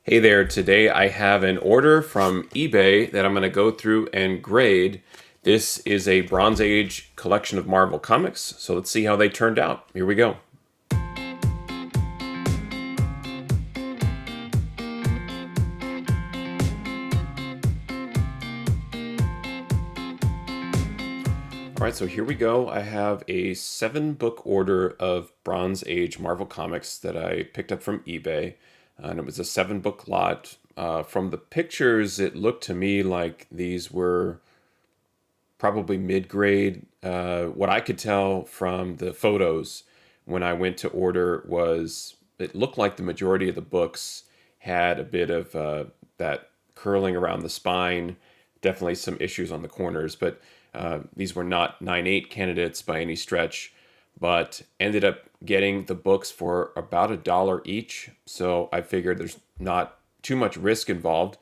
Hey there, today I have an order from eBay that I'm going to go through and grade. This is a Bronze Age collection of Marvel comics, so let's see how they turned out. Here we go. All right, so here we go. I have a 7-book order of Bronze Age Marvel comics that I picked up from eBay, and it was a 7-book lot. From the pictures, it looked to me like these were probably mid-grade. What I could tell from the photos when I went to order was it looked like the majority of the books had a bit of that curling around the spine, definitely some issues on the corners, but these were not 9/8 candidates by any stretch, but ended up getting the books for about $1 each. So I figured there's not too much risk involved.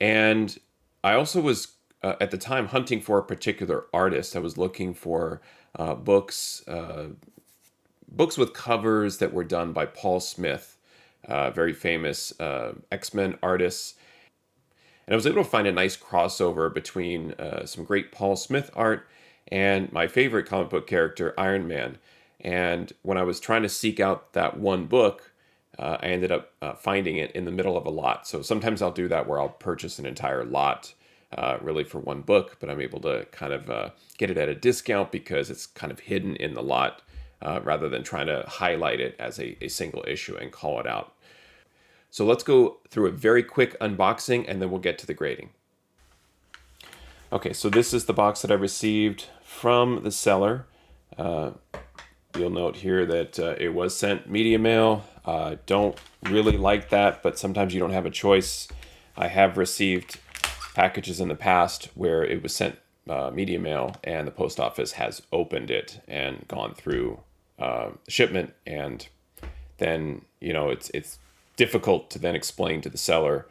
And I also was at the time hunting for a particular artist. I was looking for books with covers that were done by Paul Smith, very famous X-Men artist. And I was able to find a nice crossover between some great Paul Smith art and my favorite comic book character, Iron Man. And when I was trying to seek out that one book, I ended up finding it in the middle of a lot. So sometimes I'll do that where I'll purchase an entire lot really for one book, but I'm able to kind of get it at a discount because it's kind of hidden in the lot rather than trying to highlight it as a single issue and call it out. So let's go through a very quick unboxing and then we'll get to the grading. Okay, so this is the box that I received from the seller. You'll note here that it was sent media mail. Don't really like that, but sometimes you don't have a choice. I have received packages in the past where it was sent media mail and the post office has opened it and gone through shipment, and then it's difficult to then explain to the seller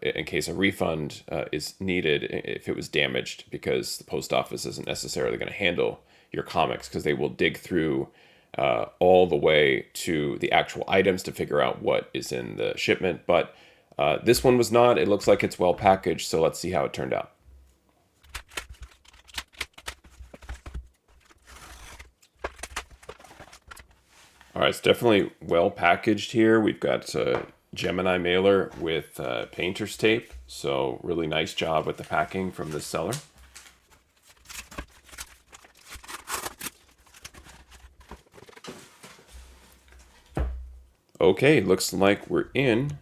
in case a refund is needed if it was damaged, because the post office isn't necessarily going to handle your comics because they will dig through all the way to the actual items to figure out what is in the shipment. But this one was not. It looks like it's well packaged, so let's see how it turned out. All right, it's definitely well packaged here. We've got a Gemini mailer with painter's tape, so really nice job with the packing from this seller. Okay, looks like we're in.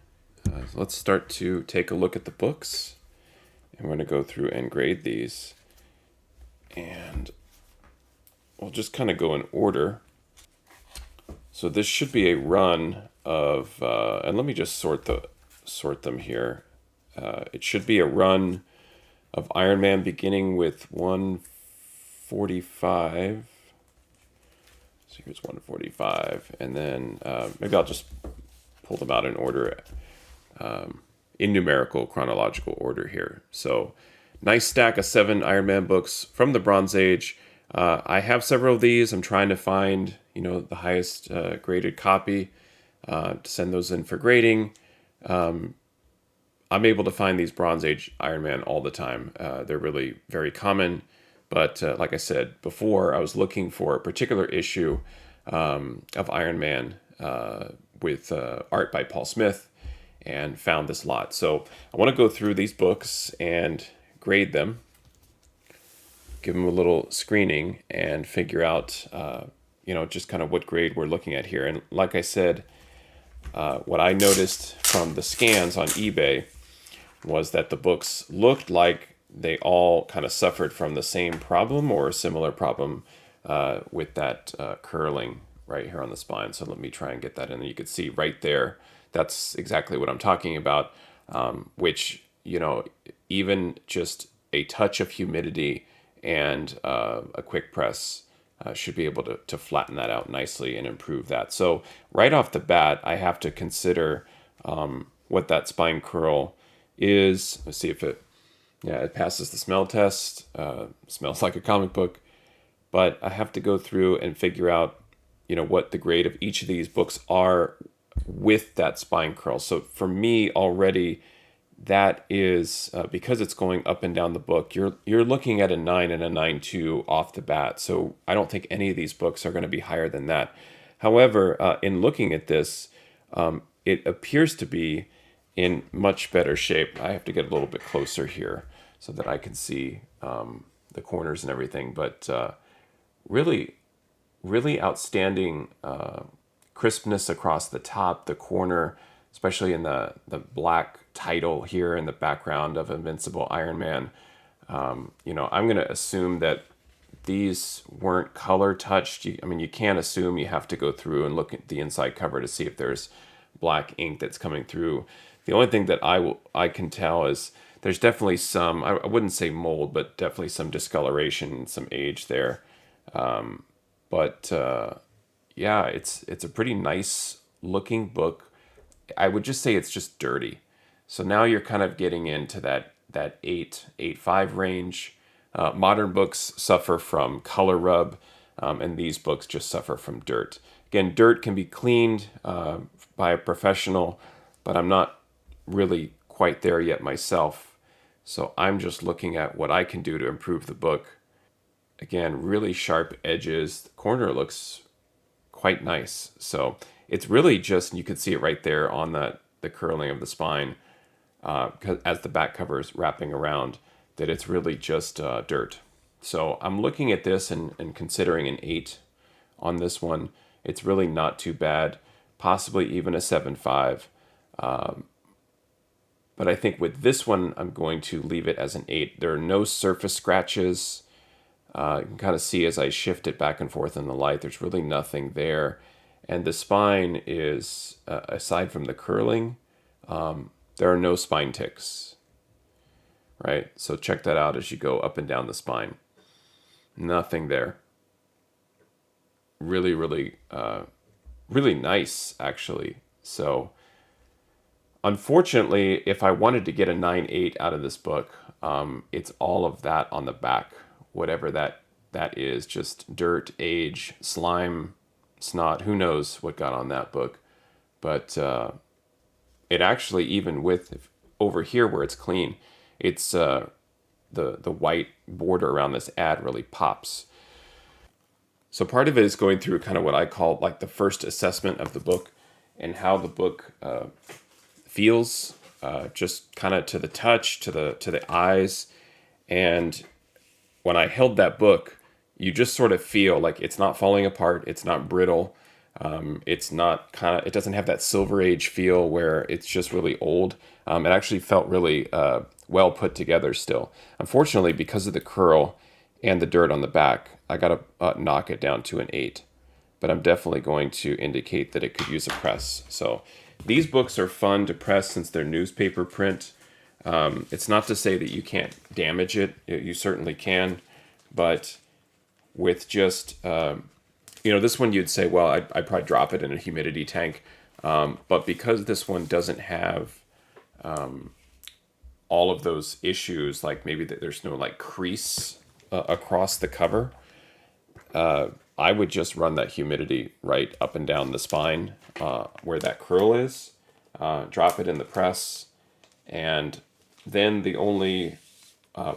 Let's start to take a look at the books, and we're going to go through and grade these, and we'll just kind of go in order. So this should be a run of, and let me just sort them here. It should be a run of Iron Man beginning with 145. So here's 145, and then maybe I'll just pull them out in order, in numerical chronological order here. So nice stack of 7 Iron Man books from the Bronze Age. I have several of these. I'm trying to find, the highest graded copy to send those in for grading. I'm able to find these Bronze Age Iron Man all the time. They're really very common. But like I said before, I was looking for a particular issue of Iron Man with art by Paul Smith and found this lot. So I want to go through these books and grade them, give them a little screening, and figure out, just kind of what grade we're looking at here. And like I said, what I noticed from the scans on eBay was that the books looked like they all kind of suffered from the same problem or a similar problem with that curling right here on the spine. So let me try and get that in. You can see right there, that's exactly what I'm talking about, which, even just a touch of humidity and a quick press should be able to flatten that out nicely and improve that. So right off the bat, I have to consider what that spine curl is. Let's see if it passes the smell test. Smells like a comic book. But I have to go through and figure out, what the grade of each of these books are with that spine curl. So for me already, that is because it's going up and down the book. You're looking at a 9 and a 9.2 off the bat. So I don't think any of these books are going to be higher than that. However, in looking at this, it appears to be in much better shape. I have to get a little bit closer here so that I can see the corners and everything. But really, really outstanding crispness across the top, the corner, especially in the black title here in the background of Invincible Iron Man. You know, I'm going to assume that these weren't color touched. I mean, you can't assume. You have to go through and look at the inside cover to see if there's black ink that's coming through. The only thing that I can tell is there's definitely some, I wouldn't say mold, but definitely some discoloration, some age there. But yeah, it's a pretty nice looking book. I would just say it's just dirty. So now you're kind of getting into that 8.5 range. Modern books suffer from color rub, and these books just suffer from dirt. Again, dirt can be cleaned by a professional, but I'm not really quite there yet myself. So I'm just looking at what I can do to improve the book. Again, really sharp edges. The corner looks quite nice. So it's really just, you can see it right there on the curling of the spine, as the back cover is wrapping around, that it's really just dirt. So I'm looking at this and considering an 8 on this one. It's really not too bad, possibly even a 7.5. But I think with this one, I'm going to leave it as an 8. There are no surface scratches. You can kind of see as I shift it back and forth in the light, there's really nothing there. And the spine is, aside from the curling, there are no spine ticks, right? So check that out as you go up and down the spine. Nothing there. Really, really, really nice, actually. So unfortunately, if I wanted to get a 9.8 out of this book, it's all of that on the back, whatever that is, just dirt, age, slime, snot, who knows what got on that book. But it actually, even with over here where it's clean, it's the white border around this ad really pops. So part of it is going through kind of what I call like the first assessment of the book and how the book feels, just kind of to the touch, to the eyes. And when I held that book, you just sort of feel like it's not falling apart, it's not brittle, it's not it doesn't have that Silver Age feel where it's just really old. It actually felt really well put together still. Unfortunately, because of the curl and the dirt on the back, I got to knock it down to an 8. But I'm definitely going to indicate that it could use a press. So these books are fun to press since they're newspaper print. It's not to say that you can't damage it. You certainly can. But with just, this one you'd say, well, I'd probably drop it in a humidity tank. But because this one doesn't have all of those issues, like maybe there's no like crease across the cover, I would just run that humidity right up and down the spine where that curl is, drop it in the press, and then the only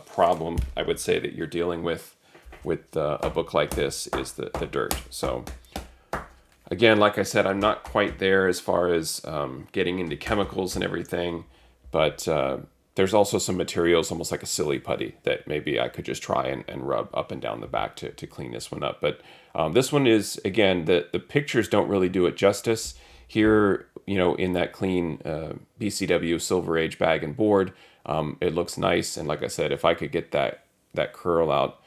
problem I would say that you're dealing with a book like this is the dirt. So again, like I said, I'm not quite there as far as getting into chemicals and everything, but there's also some materials, almost like a silly putty, that maybe I could just try and rub up and down the back to clean this one up. But this one is, again, the pictures don't really do it justice. Here, in that clean BCW Silver Age bag and board, it looks nice. And like I said, if I could get that curl out,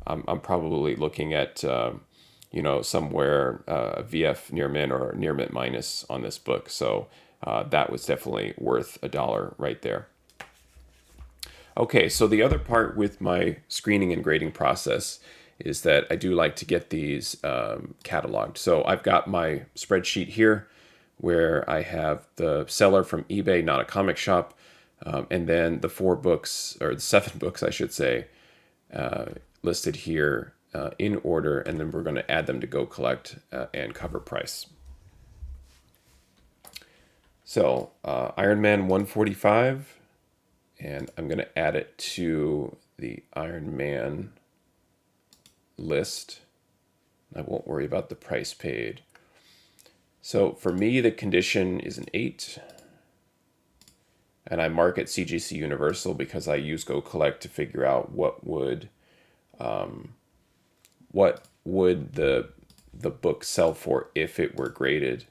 I'm probably looking at, somewhere VF near mint or near mint minus on this book. So that was definitely worth $1 right there. Okay, so the other part with my screening and grading process is that I do like to get these cataloged. So I've got my spreadsheet here where I have the seller from eBay, not a comic shop, and then the 4 books, or the 7 books, I should say, listed here in order, and then we're going to add them to Go Collect and cover price. So Iron Man 145, and I'm going to add it to the Iron Man list. I won't worry about the price paid. So for me, the condition is an 8. And I mark it CGC Universal because I use Go Collect to figure out what would the book sell for if it were graded,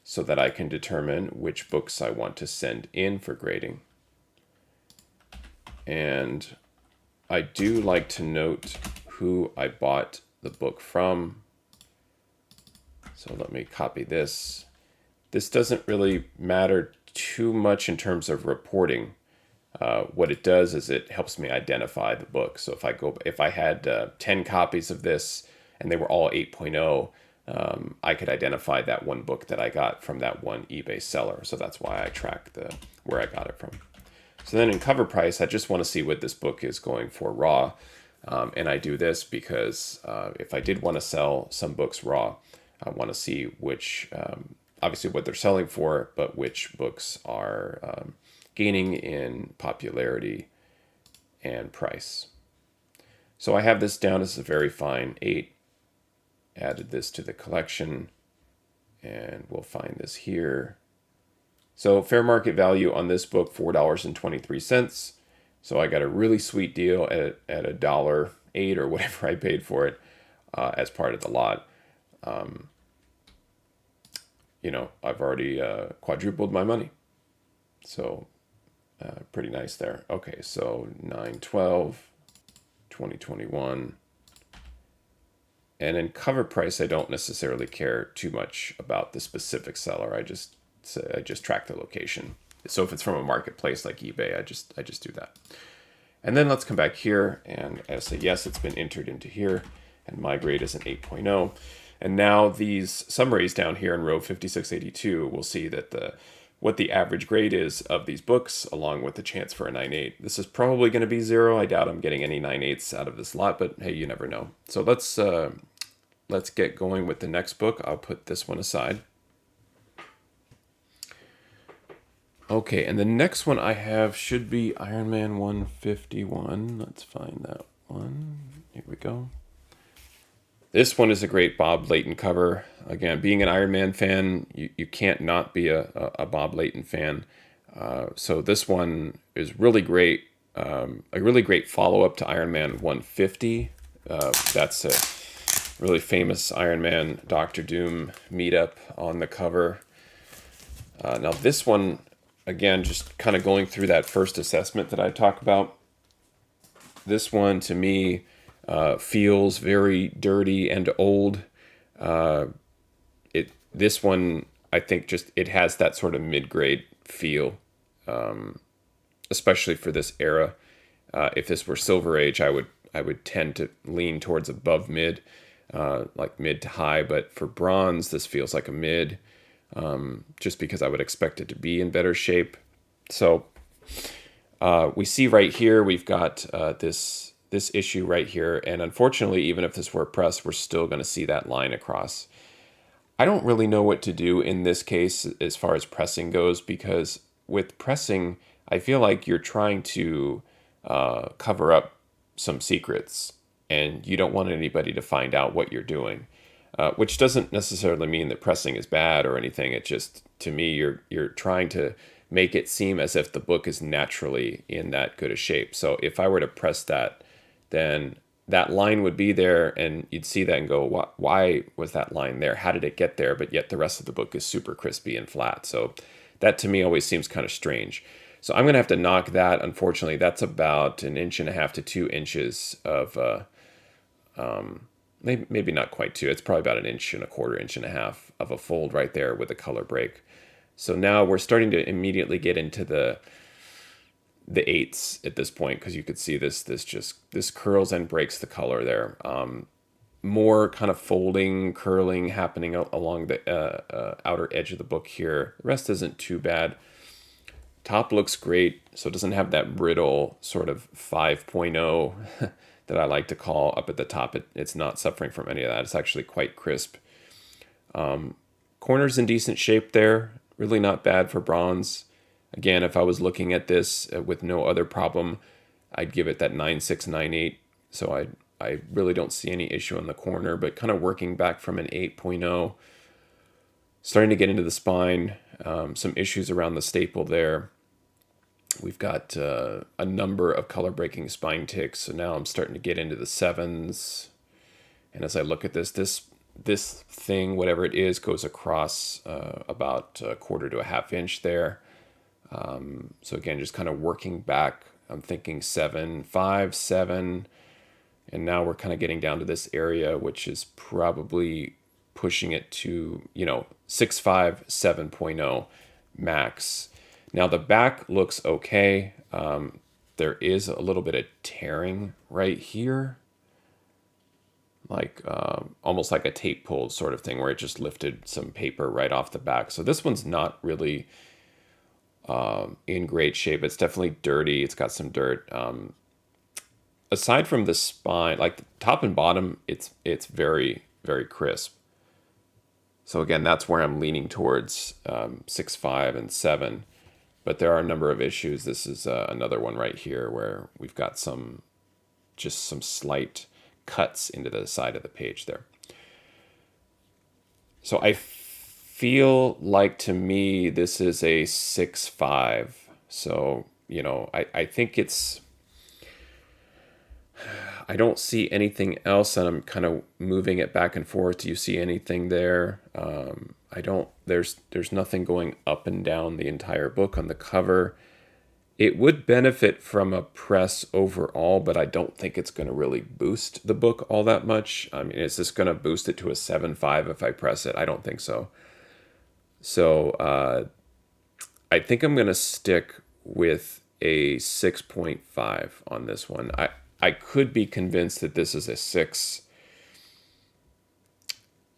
so that I can determine which books I want to send in for grading. And I do like to note who I bought the book from. So let me copy this. This doesn't really matter too much in terms of reporting. What it does is it helps me identify the book. So if I had 10 copies of this and they were all 8.0, I could identify that one book that I got from that one eBay seller. So that's why I track where I got it from. So then in cover price, I just want to see what this book is going for raw. And I do this because if I did want to sell some books raw, I want to see which, obviously what they're selling for, but which books are gaining in popularity and price. So I have this down as a very fine 8. Added this to the collection, and we'll find this here. So fair market value on this book, $4.23. So I got a really sweet deal at $1.08 or whatever I paid for it as part of the lot. I've already quadrupled my money. So pretty nice there. Okay, so 9/12, 2021. And in cover price, I don't necessarily care too much about the specific seller. I just track the location. So if it's from a marketplace like eBay, I just do that. And then let's come back here and I say, yes, it's been entered into here. And my grade is an 8.0. And now these summaries down here in row 5682, we'll see that what the average grade is of these books, along with the chance for a 9.8. This is probably going to be 0. I doubt I'm getting any 9.8s out of this lot, but hey, you never know. So let's get going with the next book. I'll put this one aside. Okay, and the next one I have should be Iron Man 151. Let's find that one. Here we go. This one is a great Bob Layton cover. Again, being an Iron Man fan, you can't not be a Bob Layton fan. So this one is really great. A really great follow-up to Iron Man 150. That's a really famous Iron Man Doctor Doom meetup on the cover. Now this one, again, just kind of going through that first assessment that I talked about. This one, to me, feels very dirty and old. This one, I think, it has that sort of mid-grade feel, especially for this era. If this were Silver Age, I would tend to lean towards above mid, like mid to high. But for Bronze, this feels like a mid, just because I would expect it to be in better shape. So we see right here we've got this issue right here, and unfortunately, even if this were press, we're still going to see that line across. I don't really know what to do in this case as far as pressing goes, because with pressing, I feel like you're trying to cover up some secrets, and you don't want anybody to find out what you're doing, which doesn't necessarily mean that pressing is bad or anything. It just, to me, you're trying to make it seem as if the book is naturally in that good a shape. So if I were to press that, then that line would be there, and you'd see that and go, why was that line there? How did it get there? But yet the rest of the book is super crispy and flat. So that to me always seems kind of strange. So I'm going to have to knock that. Unfortunately, that's about 1.5 inches to 2 inches of, maybe not quite 2. It's probably about 1.25 inches, 1.5 inches of a fold right there with a color break. So now we're starting to immediately get into the 8s at this point, because you could see this curls and breaks the color there. More kind of folding, curling happening along the outer edge of the book here. The rest isn't too bad. Top looks great, so it doesn't have that brittle sort of 5.0 that I like to call up at the top. It's not suffering from any of that. It's actually quite crisp. Corners in decent shape there. really not bad for bronze. Again, if I was looking at this with no other problem, I'd give it that 9.698. So I really don't see any issue on the corner, but kind of working back from an 8.0, starting to get into the spine, some issues around the staple there. We've got a number of color breaking spine ticks, so now I'm starting to get into the 7s. And as I look at this thing, whatever it is, goes across about a quarter to a half inch there. So again, just kind of working back, I'm thinking 7, 5, 7, and now we're kind of getting down to this area, which is probably pushing it to, 6.5, 7.0 max. Now the back looks okay. There is a little bit of tearing right here, like almost like a tape pulled sort of thing where it just lifted some paper right off the back. So this one's not really in great shape. It's definitely dirty. It's got some dirt. Aside from the spine, like the top and bottom, it's very, very crisp. So again, that's where I'm leaning towards 6.5 and 7. But there are a number of issues. This is another one right here where we've got some slight cuts into the side of the page there. So I feel like, to me, this is a 6.5. So, I think it's, I don't see anything else, and I'm kind of moving it back and forth. Do you see anything there? I don't, there's nothing going up and down the entire book on the cover. It would benefit from a press overall, but I don't think it's going to really boost the book all that much. I mean, is this going to boost it to a 7.5 if I press it? I don't think so. So I think I'm going to stick with a 6.5 on this one. I could be convinced that this is a 6.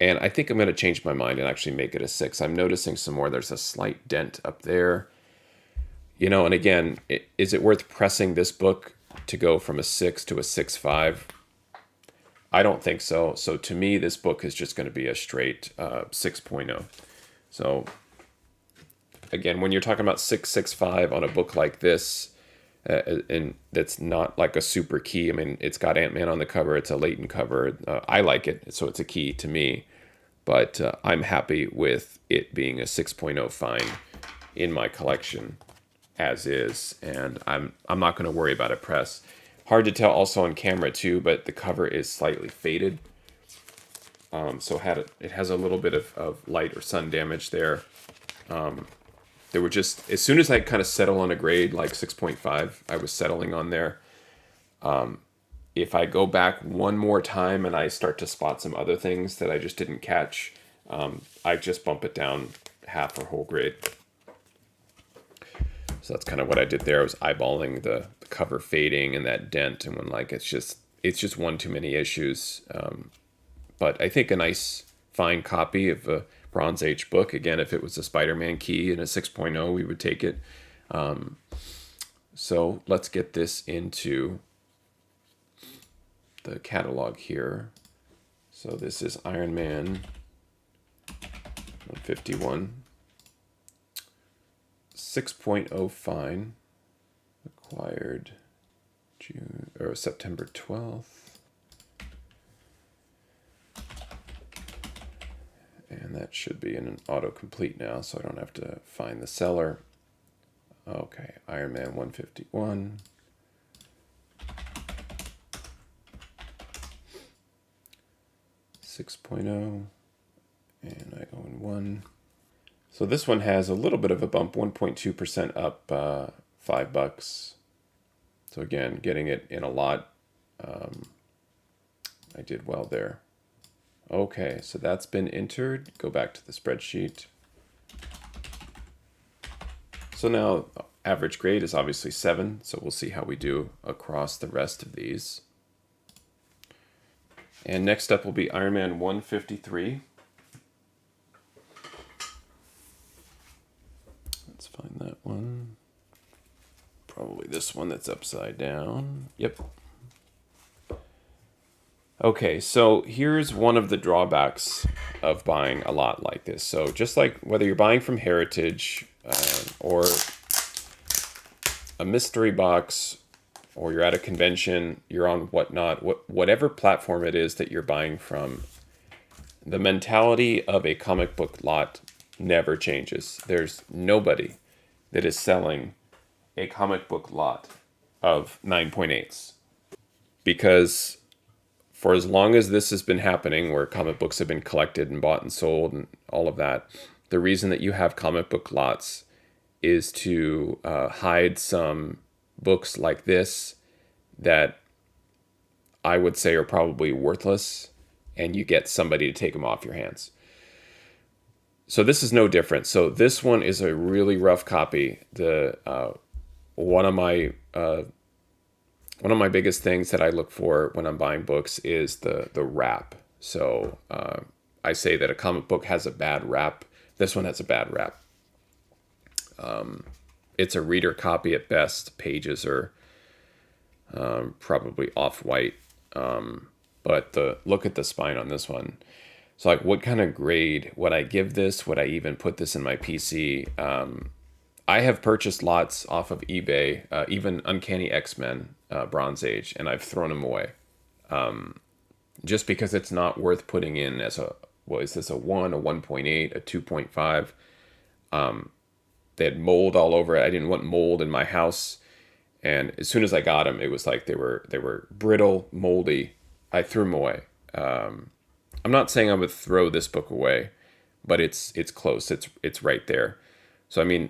And I think I'm going to change my mind and actually make it a 6. I'm noticing some more. There's a slight dent up there. And again, is it worth pressing this book to go from a 6 to a 6.5? I don't think so. So to me, this book is just going to be a straight 6.0. So again, when you're talking about 6.65 on a book like this, and that's not like a super key. I mean, it's got Ant-Man on the cover. It's a Leighton cover. I like it, so it's a key to me. But I'm happy with it being a 6.0 find in my collection as is, and I'm not going to worry about a press. Hard to tell also on camera too, but the cover is slightly faded. So it has a little bit of light or sun damage there. There were just, as soon as I kind of settle on a grade like 6.5, I was settling on there. If I go back one more time and I start to spot some other things that I just didn't catch, I just bump it down half or whole grade. So that's kind of what I did there. I was eyeballing the cover fading and that dent, and when like it's just one too many issues. But I think a nice fine copy of a Bronze Age book. Again, if it was a Spider-Man key and a 6.0, we would take it. So let's get this into the catalog here. So this is Iron Man 151. 6.0 fine, acquired September 12th. And that should be in an autocomplete now, so I don't have to find the seller. Okay, Iron Man 151. .0, and I go in 1. So this one has a little bit of a bump, 1.2% up, $5. So again, getting it in a lot. I did well there. Okay, so that's been entered. Go back to the spreadsheet. So now average grade is obviously 7, so we'll see how we do across the rest of these. And next up will be Iron Man 153. Let's find that one. Probably this one that's upside down. Yep. Okay, so here's one of the drawbacks of buying a lot like this. So just like whether you're buying from Heritage or a mystery box, or you're at a convention, you're on whatnot, whatever platform it is that you're buying from, the mentality of a comic book lot never changes. There's nobody that is selling a comic book lot of 9.8s because for as long as this has been happening, where comic books have been collected and bought and sold and all of that, the reason that you have comic book lots is to hide some books like this that I would say are probably worthless, and you get somebody to take them off your hands. So this is no different. So this one is a really rough copy. The one of my biggest things that I look for when I'm buying books is the wrap. So I say that a comic book has a bad rap. This one has a bad rap. It's a reader copy at best. Pages are probably off-white. But look at the spine on this one. So like, what kind of grade would I give this? Would I even put this in my PC? I have purchased lots off of eBay, even Uncanny X-Men Bronze Age, and I've thrown them away. Just because it's not worth putting in as a, what is this, a 1, a 1.8, a 2.5. They had mold all over it. I didn't want mold in my house. And as soon as I got them, it was like they were brittle, moldy. I threw them away. I'm not saying I would throw this book away, but it's close. It's right there. So I mean,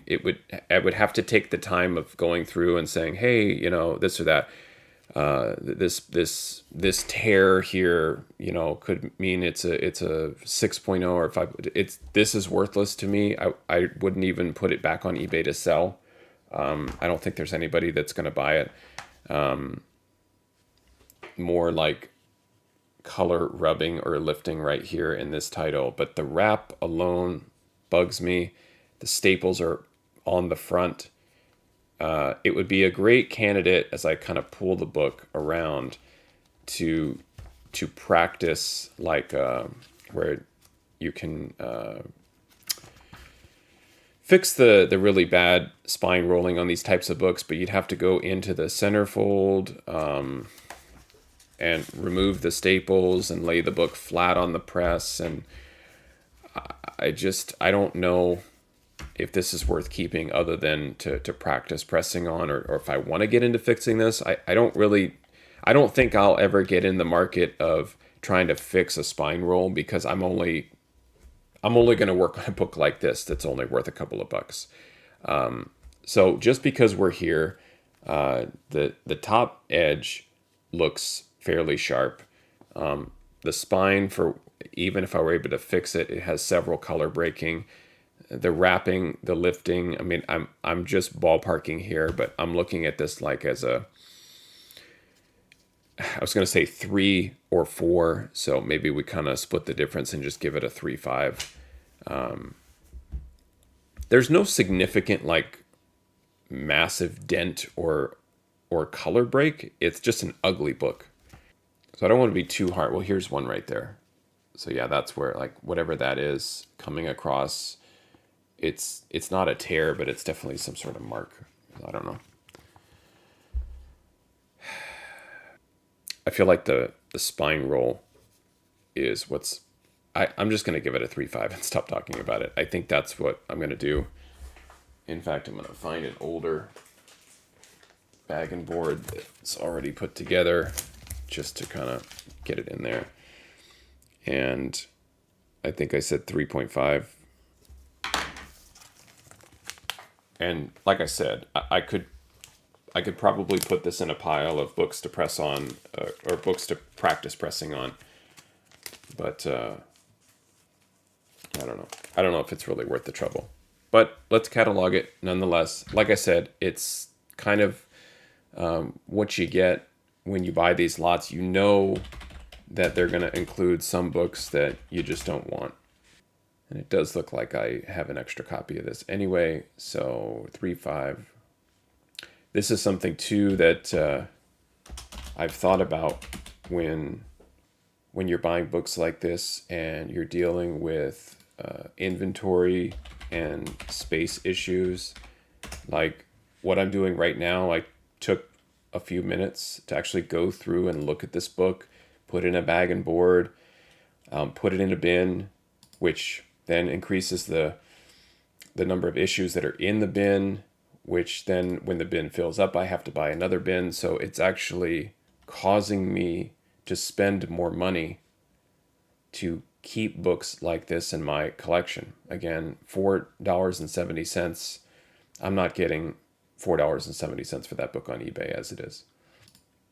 I would have to take the time of going through and saying, hey, this or that. This tear here, could mean it's a 6.0 or 5. This is worthless to me. I wouldn't even put it back on eBay to sell. I don't think there's anybody that's going to buy it. More like color rubbing or lifting right here in this title, but the wrap alone bugs me. The staples are on the front. It would be a great candidate as I kind of pull the book around to practice, like where you can fix the really bad spine rolling on these types of books, but you'd have to go into the centerfold and remove the staples and lay the book flat on the press. And I don't know if this is worth keeping other than to practice pressing on, or if I want to get into fixing this. I don't think I'll ever get in the market of trying to fix a spine roll, because I'm only going to work on a book like this that's only worth a couple of bucks. So just because we're here, the top edge looks fairly sharp. The spine, for even if I were able to fix it, it has several color breaking. The wrapping, the lifting. I mean, I'm just ballparking here, but I'm looking at this like as I was going to say 3 or 4. So maybe we kind of split the difference and just give it a 3.5. There's no significant like massive dent or color break. It's just an ugly book. So I don't want to be too hard. Well, here's one right there. So yeah, that's where, like, whatever that is coming across, it's not a tear, but it's definitely some sort of mark. I don't know. I feel like the spine roll is what's... I'm just going to give it a 3.5 and stop talking about it. I think that's what I'm going to do. In fact, I'm going to find an older bag and board that's already put together just to kind of get it in there. And I think I said 3.5. And like I said, I could probably put this in a pile of books to press on, or books to practice pressing on. But I don't know. I don't know if it's really worth the trouble. But let's catalog it nonetheless. Like I said, it's kind of what you get when you buy these lots. You know that they're going to include some books that you just don't want. And it does look like I have an extra copy of this anyway. So 3.5. This is something too that I've thought about when when you're buying books like this and you're dealing with inventory and space issues. Like what I'm doing right now, I took a few minutes to actually go through and look at this book, put it in a bag and board, put it in a bin, which then increases the number of issues that are in the bin, which then when the bin fills up, I have to buy another bin. So it's actually causing me to spend more money to keep books like this in my collection. Again, $4.70. I'm not getting $4.70 for that book on eBay as it is.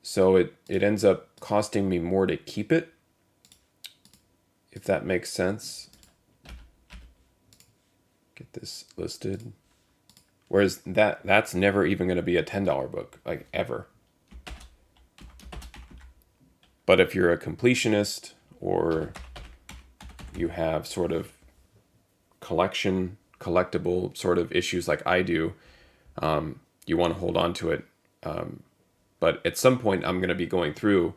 So it ends up costing me more to keep it, if that makes sense. Get this listed. Whereas that's never even going to be a $10 book, like ever. But if you're a completionist or you have sort of collectible sort of issues like I do, you want to hold on to it. But at some point I'm going to be going through.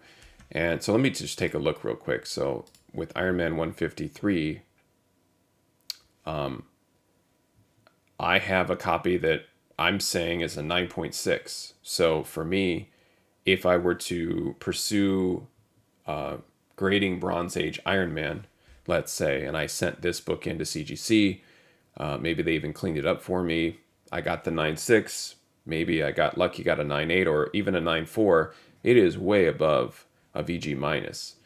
And so let me just take a look real quick. So with Iron Man 153, I have a copy that I'm saying is a 9.6. So for me, if I were to pursue grading Bronze Age Iron Man, let's say, and I sent this book into CGC, maybe they even cleaned it up for me. I got the 9.6. Maybe I got lucky, got a 9.8 or even a 9.4. It is way above a VG minus.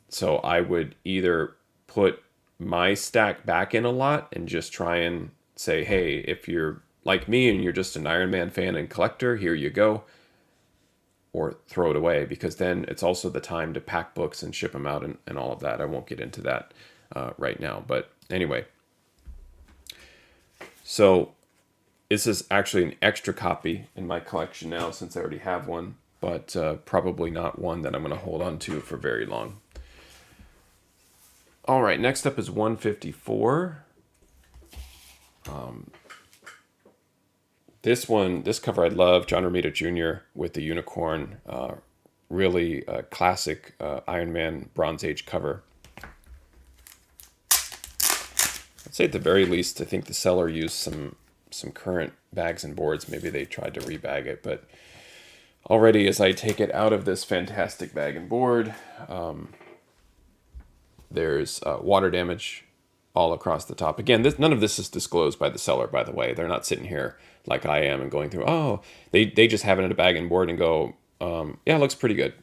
So I would either put my stack back in a lot and just try and say, hey, if you're like me and you're just an Iron Man fan and collector, here you go. Or throw it away, because then it's also the time to pack books and ship them out and all of that. I won't get into that right now. But anyway, so this is actually an extra copy in my collection now since I already have one, but probably not one that I'm going to hold on to for very long. All right, next up is 154. This cover I love, John Romita Jr. with the unicorn. Really classic Iron Man Bronze Age cover. I'd say at the very least, I think the seller used some current bags and boards. Maybe they tried to rebag it, but already as I take it out of this fantastic bag and board, there's water damage all across the top. Again, none of this is disclosed by the seller, by the way. They're not sitting here like I am and going through, they just have it in a bag and board and go, yeah, it looks pretty good.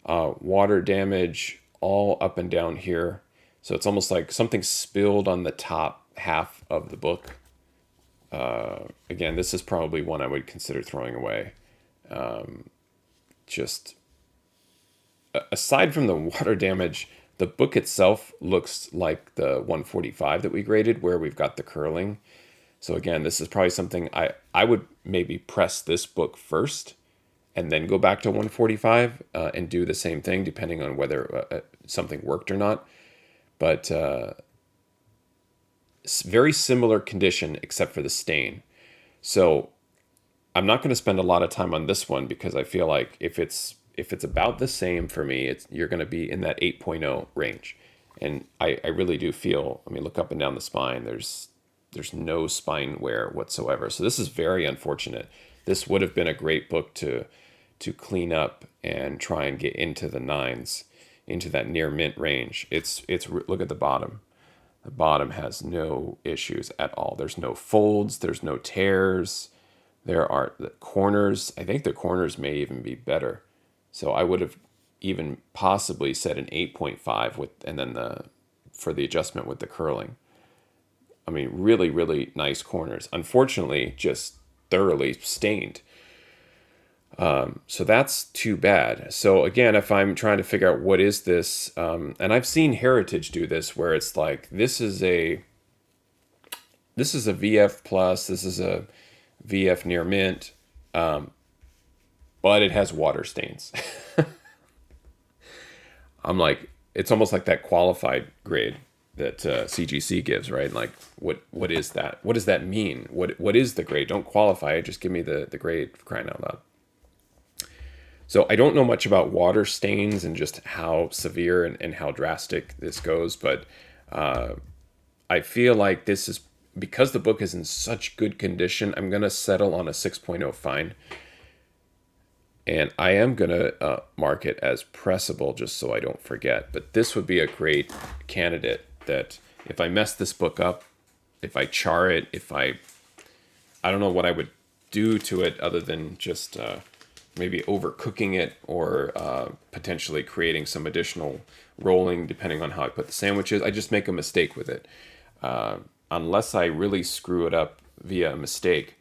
Water damage all up and down here. So it's almost like something spilled on the top half of the book. Again, this is probably one I would consider throwing away. Just aside from the water damage, the book itself looks like the 145 that we graded, where we've got the curling. So again, this is probably something I would maybe press this book first and then go back to 145 and do the same thing, depending on whether something worked or not. But very similar condition except for the stain. So I'm not going to spend a lot of time on this one because I feel like if it's about the same for me, you're going to be in that 8.0 range. And I really do feel, I mean, look up and down the spine, there's no spine wear whatsoever. So this is very unfortunate. This would have been a great book to clean up and try and get into the 9s, into that near mint range. It's look at the bottom. The bottom has no issues at all. There's no folds, there's no tears. There are the corners. I think the corners may even be better. So I would have even possibly said an 8.5 with, and then for the adjustment with the curling. I mean, really, really nice corners. Unfortunately, just thoroughly stained. So that's too bad. So again, if I'm trying to figure out what is this, and I've seen Heritage do this, where it's like, this is a VF plus, this is a VF near mint, but it has water stains. I'm like, it's almost like that qualified grade that CGC gives, right? Like, what is that? What does that mean? What is the grade? Don't qualify it. Just give me the grade, for crying out loud. So I don't know much about water stains and just how severe and how drastic this goes, but I feel like this is because the book is in such good condition. I'm gonna settle on a 6.0 fine, and I am gonna mark it as pressable just so I don't forget. But this would be a great candidate that if I mess this book up, if I char it, if I don't know what I would do to it other than just maybe overcooking it or potentially creating some additional rolling depending on how I put the sandwiches. I just make a mistake with it. Unless I really screw it up via a mistake,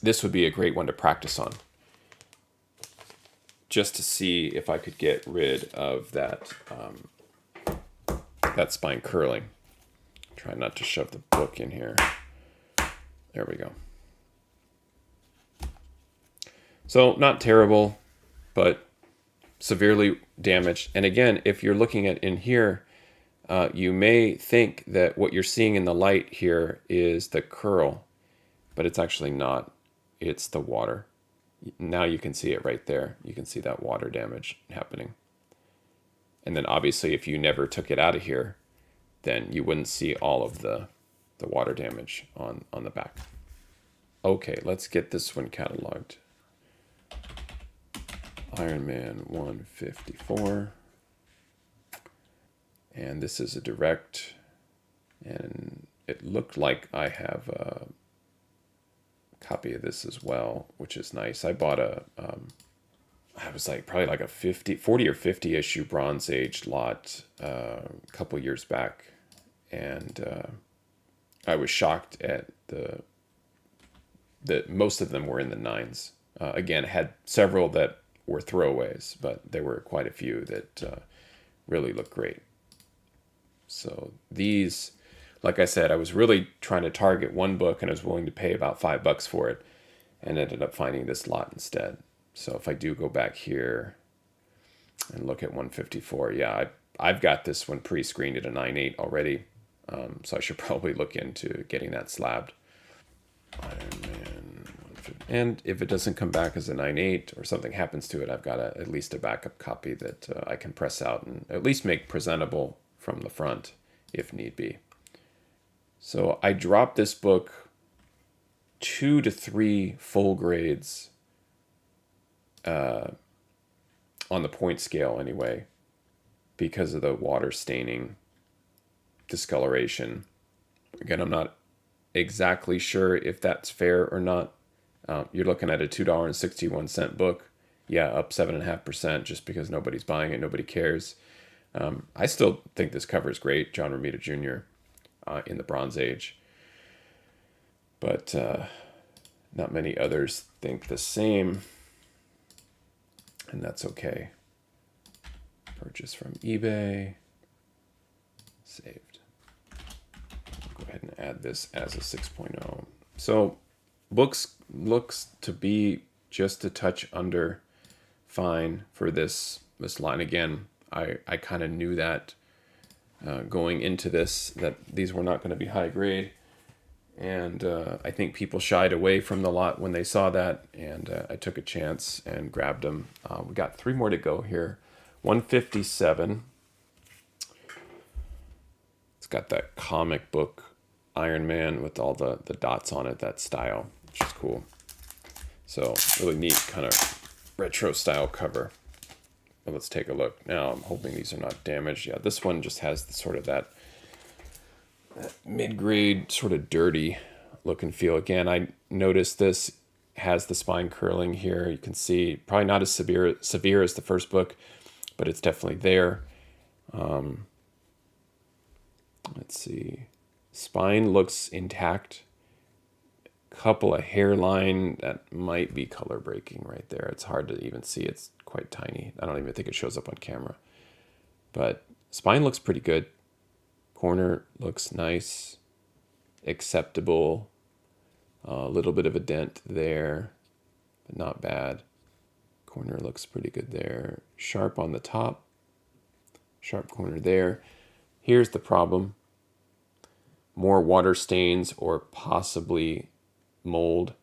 this would be a great one to practice on. Just to see if I could get rid of that spine curling. Try not to shove the book in here. There we go. So not terrible, but severely damaged. And again, if you're looking at in here, you may think that what you're seeing in the light here is the curl, but it's actually not. It's the water. Now you can see it right there. You can see that water damage happening. And then obviously if you never took it out of here, then you wouldn't see all of the water damage on the back. Okay, let's get this one cataloged. Iron Man 154. And this is a direct. And it looked like I have a copy of this as well, which is nice. I bought I was like probably like a 40 or 50 issue Bronze Age lot a couple years back. And I was shocked at that most of them were in the 9s. Again, had several that were throwaways, but there were quite a few that really looked great. So these, like I said, I was really trying to target one book and I was willing to pay about $5 for it and ended up finding this lot instead. So if I do go back here and look at 154, yeah, I've got this one pre-screened at a 9.8 already. So I should probably look into getting that slabbed. Iron Man 150. And if it doesn't come back as a 9.8 or something happens to it, I've got at least a backup copy that I can press out and at least make presentable from the front if need be. So I dropped this book 2 to 3 full grades on the point scale anyway, because of the water staining, discoloration. Again, I'm not exactly sure if that's fair or not. You're looking at a $2.61 book. Yeah, up 7.5% just because nobody's buying it, nobody cares. I still think this cover is great, John Romita Jr. In the Bronze Age. But not many others think the same. And that's okay. Purchase from eBay. Saved. Go ahead and add this as a 6.0. So books looks to be just a touch under fine for this line. Again, I kind of knew that going into this, that these were not going to be high grade. And I think people shied away from the lot when they saw that, and I took a chance and grabbed them. We got 3 more to go here. 157. It's got that comic book Iron Man with all the dots on it, that style, which is cool. So really neat kind of retro style cover. But let's take a look. Now I'm hoping these are not damaged. Yeah, this one just has the sort of that mid-grade, sort of dirty look and feel. Again, I noticed this has the spine curling here. You can see probably not as severe as the first book, but it's definitely there. Let's see. Spine looks intact. Couple of hairline that might be color breaking right there. It's hard to even see. It's quite tiny. I don't even think it shows up on camera. But spine looks pretty good. Corner looks nice, acceptable. A little bit of a dent there, but not bad. Corner looks pretty good there. Sharp on the top. Sharp corner there. Here's the problem. More water stains or possibly mold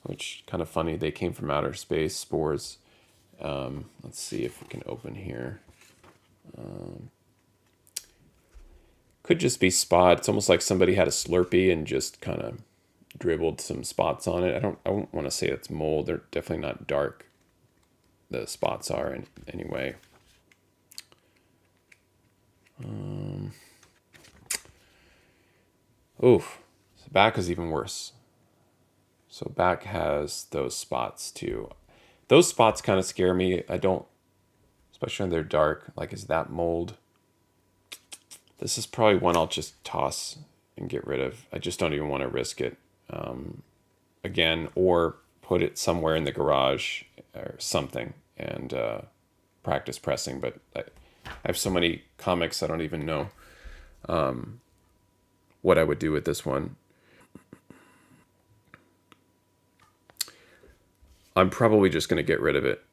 which kind of funny. They came from outer space, spores. Let's see if we can open here. Could just be spot. It's almost like somebody had a Slurpee and just kind of dribbled some spots on it. I don't want to say it's mold. They're definitely not dark. The spots are anyway. Oof. The back is even worse. So back has those spots too. Those spots kind of scare me. I don't, especially when they're dark. Like, is that mold? This is probably one I'll just toss and get rid of. I just don't even want to risk it again, or put it somewhere in the garage or something and practice pressing. But I have so many comics, I don't even know what I would do with this one. I'm probably just going to get rid of it.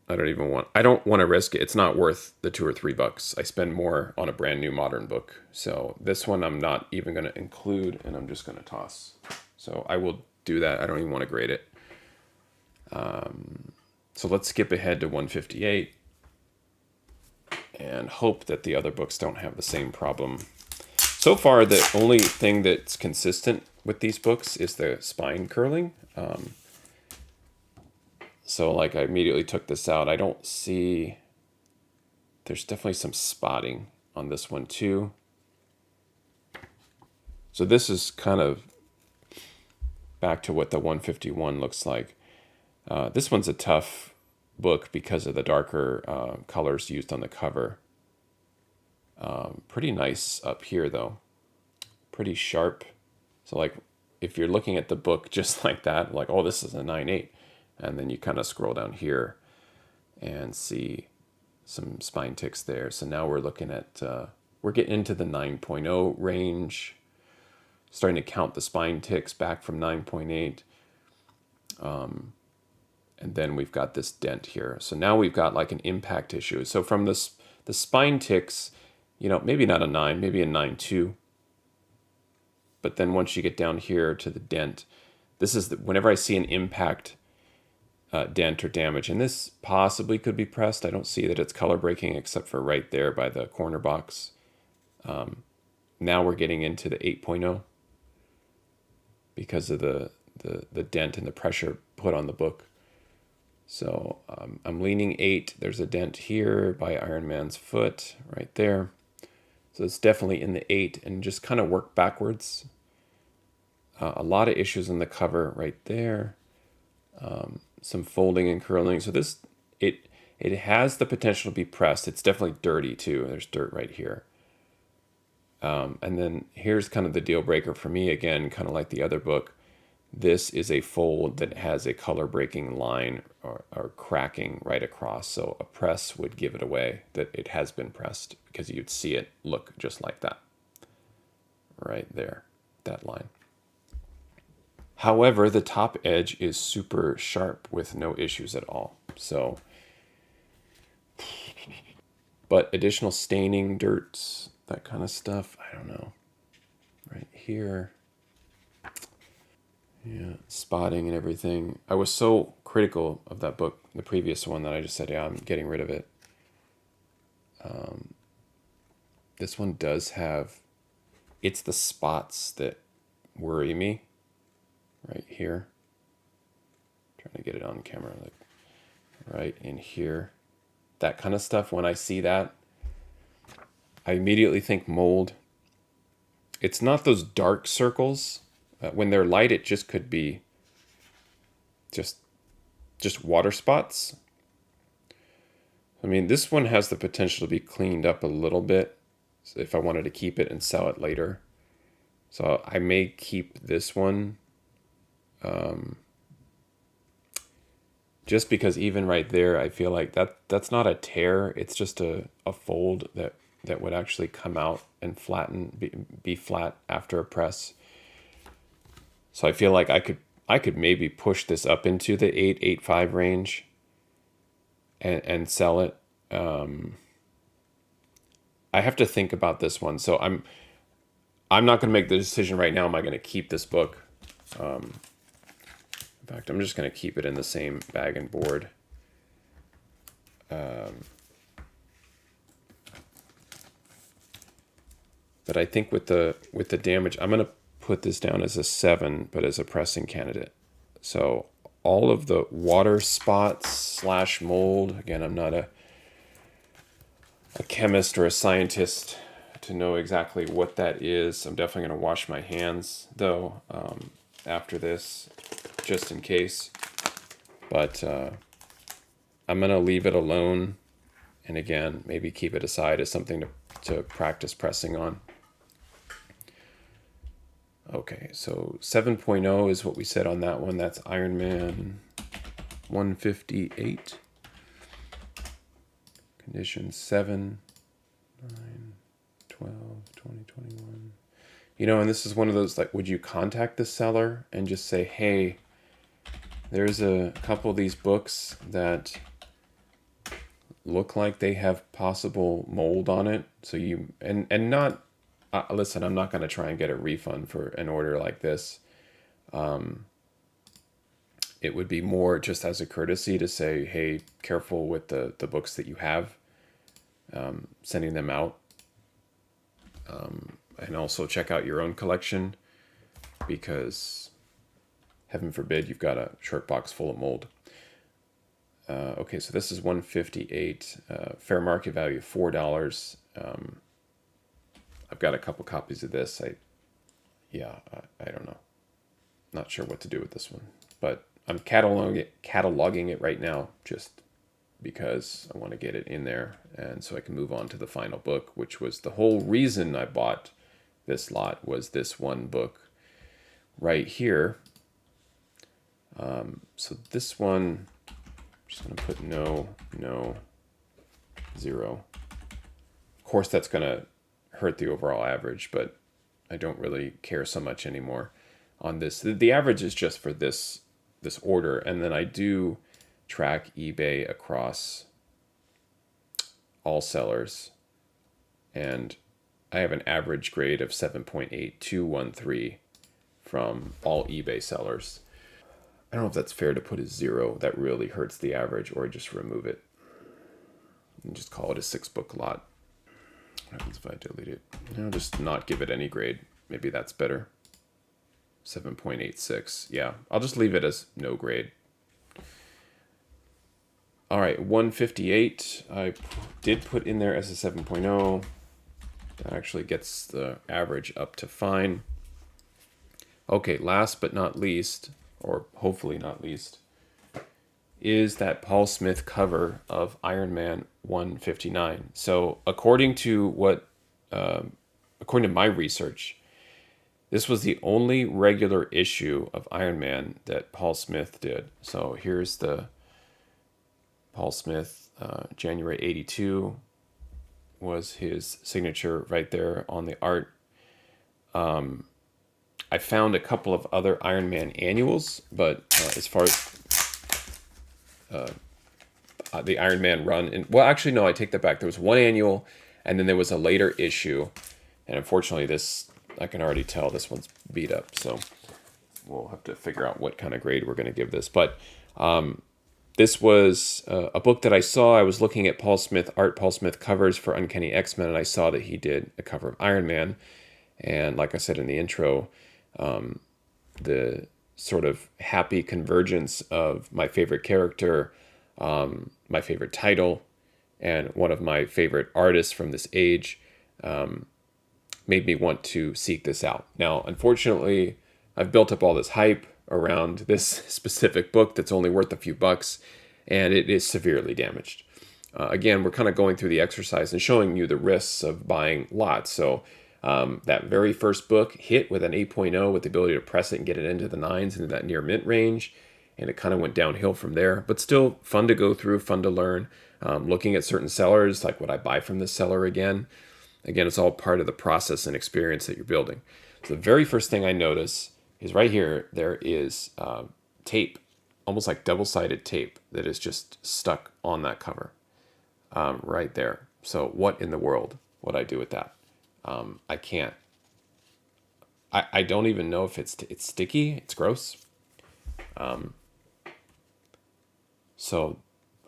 I don't want to risk it. It's not worth the $2 or $3. I spend more on a brand new modern book. So this one I'm not even going to include, and I'm just going to toss. So I will do that. I don't even want to grade it. So let's skip ahead to 158 and hope that the other books don't have the same problem. So far, the only thing that's consistent with these books is the spine curling. So like I immediately took this out. I don't see, there's definitely some spotting on this one too. So this is kind of back to what the 151 looks like. This one's a tough book because of the darker colors used on the cover. Pretty nice up here though. Pretty sharp. So like if you're looking at the book just like that, like, oh, this is a 9.8. And then you kind of scroll down here and see some spine ticks there. So now we're looking at, we're getting into the 9.0 range, starting to count the spine ticks back from 9.8. And then we've got this dent here. So now we've got like an impact issue. So from this, the spine ticks, you know, maybe not a 9, maybe a 9.2. But then once you get down here to the dent, this is whenever I see an impact dent or damage, and this possibly could be pressed. I don't see that it's color breaking except for right there by the corner box. Now we're getting into the 8.0 because of the dent and the pressure put on the book. So I'm leaning 8. There's a dent here by Iron Man's foot right there. So it's definitely in the 8, and just kind of work backwards. A lot of issues in the cover right there. Some folding and curling. So this, it has the potential to be pressed. It's definitely dirty too. There's dirt right here. And then here's kind of the deal breaker for me again, kind of like the other book. This is a fold that has a color breaking line or cracking right across. So a press would give it away that it has been pressed, because you'd see it look just like that. Right there, that line. However, the top edge is super sharp with no issues at all. So, but additional staining, dirt, that kind of stuff, I don't know. Right here. Yeah, spotting and everything. I was so critical of that book, the previous one, that I just said, yeah, I'm getting rid of it. This one does have, it's the spots that worry me. Right here, trying to get it on camera, like right in here, that kind of stuff. When I see that, I immediately think mold. It's not those dark circles. When they're light, it just could be just water spots. I mean, this one has the potential to be cleaned up a little bit if I wanted to keep it and sell it later. So I may keep this one. Just because even right there, I feel like that's not a tear. It's just a fold that would actually come out and flatten, be flat after a press. So I feel like I could maybe push this up into the 8.85 range and sell it. I have to think about this one. So I'm not going to make the decision right now. Am I going to keep this book? In fact, I'm just going to keep it in the same bag and board. But I think with the damage, I'm going to put this down as a 7, but as a pressing candidate. So all of the water spots / mold, again, I'm not a chemist or a scientist to know exactly what that is. I'm definitely going to wash my hands, though, after this, just in case. But I'm going to leave it alone. And again, maybe keep it aside as something to practice pressing on. Okay, so 7.0 is what we said on that one. That's Iron Man 158. Condition 7, 9, 12, 20, 21. You know, and this is one of those, like, would you contact the seller and just say, hey, there's a couple of these books that look like they have possible mold on it. So you, and not, listen, I'm not going to try and get a refund for an order like this. It would be more just as a courtesy to say, hey, careful with the books that you have, sending them out. And also check out your own collection, because heaven forbid you've got a short box full of mold. Okay, so this is 158, fair market value $4. I've got a couple copies of this. I don't know. Not sure what to do with this one, but I'm cataloging it right now just because I want to get it in there, and so I can move on to the final book, which was the whole reason I bought this lot, was this one book right here. So this one, I'm just going to put no, 0. Of course, that's going to hurt the overall average, but I don't really care so much anymore on this. The average is just for this order, and then I do track eBay across all sellers, and I have an average grade of 7.8213 from all eBay sellers. I don't know if that's fair to put as 0. That really hurts the average, or just remove it and just call it a 6-book lot. What happens if I delete it? I'll just not give it any grade. Maybe that's better. 7.86. Yeah, I'll just leave it as no grade. All right, 158. I did put in there as a 7.0. That actually gets the average up to fine. Okay, last but not least, or hopefully not least, is that Paul Smith cover of Iron Man 159. So according to my research, this was the only regular issue of Iron Man that Paul Smith did. So here's the Paul Smith, January 82 was his signature right there on the art. I found a couple of other Iron Man annuals, but as far as the Iron Man run, well, actually, no, I take that back. There was one annual, and then there was a later issue. And unfortunately, this, I can already tell this one's beat up. So we'll have to figure out what kind of grade we're going to give this. But this was a book that I saw. I was looking at Paul Smith covers for Uncanny X-Men, and I saw that he did a cover of Iron Man. And like I said in the intro, the sort of happy convergence of my favorite character, my favorite title, and one of my favorite artists from this age made me want to seek this out. Now, unfortunately, I've built up all this hype around this specific book that's only worth a few bucks, and it is severely damaged. Again, we're kind of going through the exercise and showing you the risks of buying lots. So that very first book hit with an 8.0 with the ability to press it and get it into the 9s, into that near mint range. And it kind of went downhill from there, but still fun to go through, fun to learn. Looking at certain sellers, like would I buy from this seller again? Again, it's all part of the process and experience that you're building. So the very first thing I notice is right here, there is tape, almost like double-sided tape that is just stuck on that cover right there. So what in the world would I do with that? I can't. I don't even know if it's sticky. It's gross. So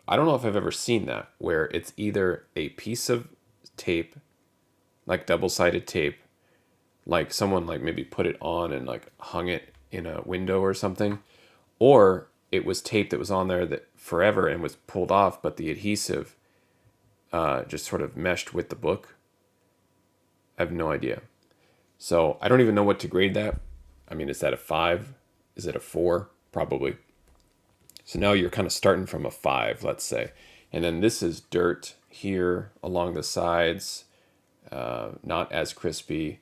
I don't know if I've ever seen that, where it's either a piece of tape, like double-sided tape, like someone like maybe put it on and like hung it in a window or something, or it was tape that was on there that forever and was pulled off, but the adhesive just sort of meshed with the book. I have no idea. So I don't even know what to grade that. I mean, is that a 5? Is it a 4? Probably. So now you're kind of starting from a 5, let's say. And then this is dirt here along the sides, not as crispy.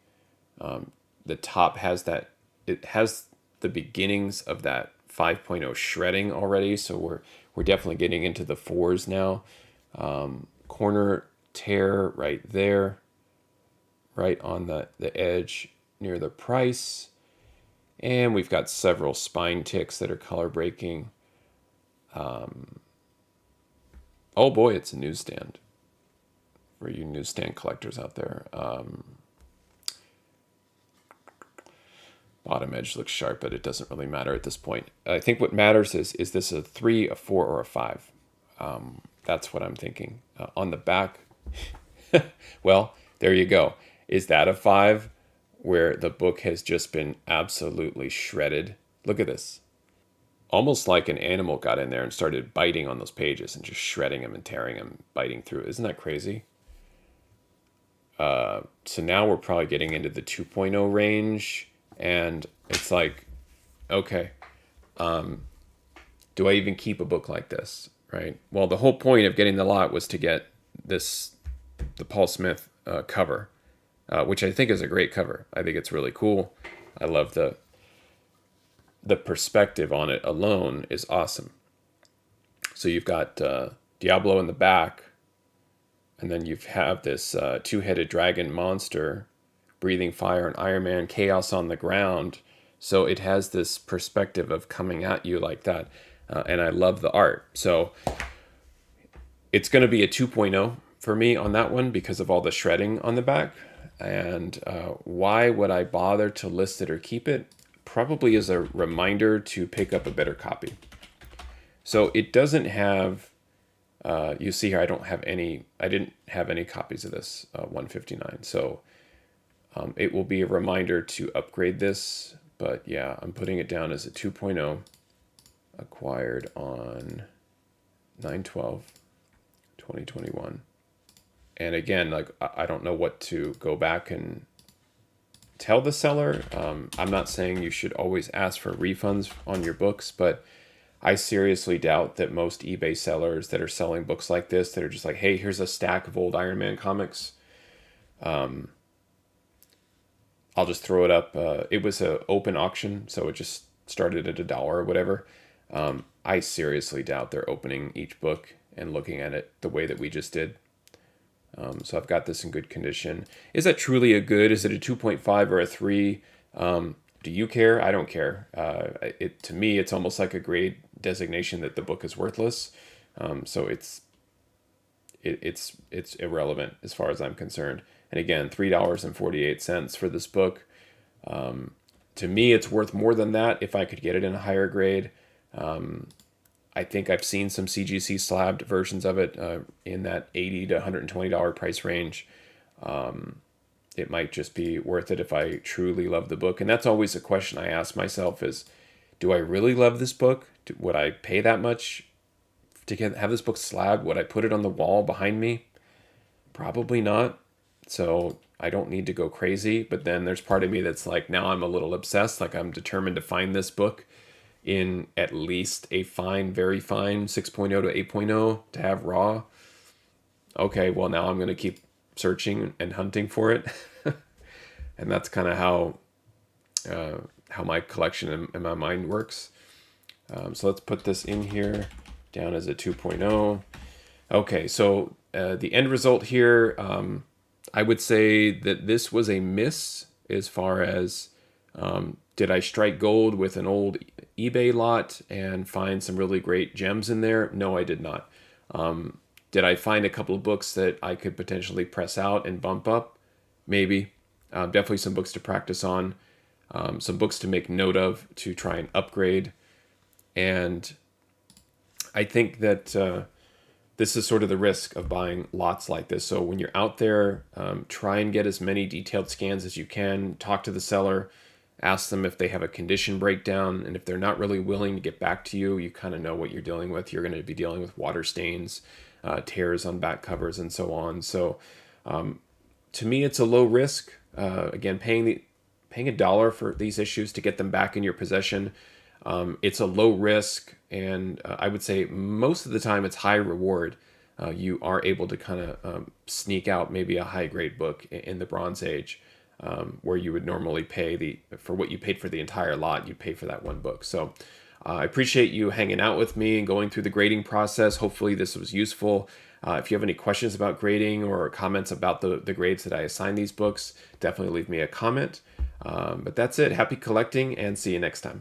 The top has that, it has the beginnings of that 5.0 shredding already. So we're definitely getting into the 4s now. Corner tear right there, right on the edge near the price. And we've got several spine ticks that are color breaking. Oh boy, it's a newsstand for you newsstand collectors out there. Bottom edge looks sharp, but it doesn't really matter at this point. I think what matters is this a 3, a 4, or a 5? That's what I'm thinking. On the back, well, there you go. Is that a 5 where the book has just been absolutely shredded? Look at this. Almost like an animal got in there and started biting on those pages and just shredding them and tearing them, biting through. Isn't that crazy? So now we're probably getting into the 2.0 range, and it's like, okay, do I even keep a book like this, right? Well, the whole point of getting the lot was to get the Paul Smith cover, which I think is a great cover. I think it's really cool. I love the perspective on it alone is awesome. So you've got Diablo in the back, and then you have this two-headed dragon monster, breathing fire, and Iron Man, chaos on the ground. So it has this perspective of coming at you like that. And I love the art. So it's going to be a 2.0 for me on that one because of all the shredding on the back. And why would I bother to list it or keep it? Probably as a reminder to pick up a better copy. So it doesn't have, you see here, I didn't have any copies of this 159. So it will be a reminder to upgrade this. But yeah, I'm putting it down as a 2.0, acquired on 9/12/2021. And again, like I don't know what to go back and tell the seller. I'm not saying you should always ask for refunds on your books, but I seriously doubt that most eBay sellers that are selling books like this, that are just like, hey, here's a stack of old Iron Man comics. I'll just throw it up. It was an open auction, so it just started at $1 or whatever. I seriously doubt they're opening each book and looking at it the way that we just did. So I've got this in good condition. Is that truly a good? Is it a 2.5 or a 3? Do you care? I don't care. To me, it's almost like a grade designation that the book is worthless. So it's irrelevant as far as I'm concerned. And again, $3.48 for this book. To me, it's worth more than that if I could get it in a higher grade. I think I've seen some CGC slabbed versions of it in that $80 to $120 price range. It might just be worth it if I truly love the book. And that's always a question I ask myself is, do I really love this book? Would I pay that much to have this book slabbed? Would I put it on the wall behind me? Probably not. So I don't need to go crazy. But then there's part of me that's like, now I'm a little obsessed. Like I'm determined to find this book in at least a fine, very fine 6.0 to 8.0 to have raw. Okay, well now I'm going to keep searching and hunting for it. And that's kind of how my collection and my mind works. So let's put this in here down as a 2.0. Okay, so the end result here, I would say that this was a miss as far as did I strike gold with an old eBay lot and find some really great gems in there? No, I did not. Did I find a couple of books that I could potentially press out and bump up? Maybe. Definitely some books to practice on, some books to make note of to try and upgrade. And I think that this is sort of the risk of buying lots like this. So when you're out there, try and get as many detailed scans as you can. Talk to the seller, ask them if they have a condition breakdown, and if they're not really willing to get back to you, you kind of know what you're dealing with. You're going to be dealing with water stains, tears on back covers, and so on. So to me, it's a low risk. Again, paying $1 for these issues to get them back in your possession. It's a low risk, and I would say most of the time it's high reward. You are able to kind of sneak out maybe a high grade book in the Bronze Age, where you would normally pay for what you paid for the entire lot, you'd pay for that one book. So I appreciate you hanging out with me and going through the grading process. Hopefully this was useful. If you have any questions about grading or comments about the grades that I assign these books, definitely leave me a comment. But that's it. Happy collecting, and see you next time.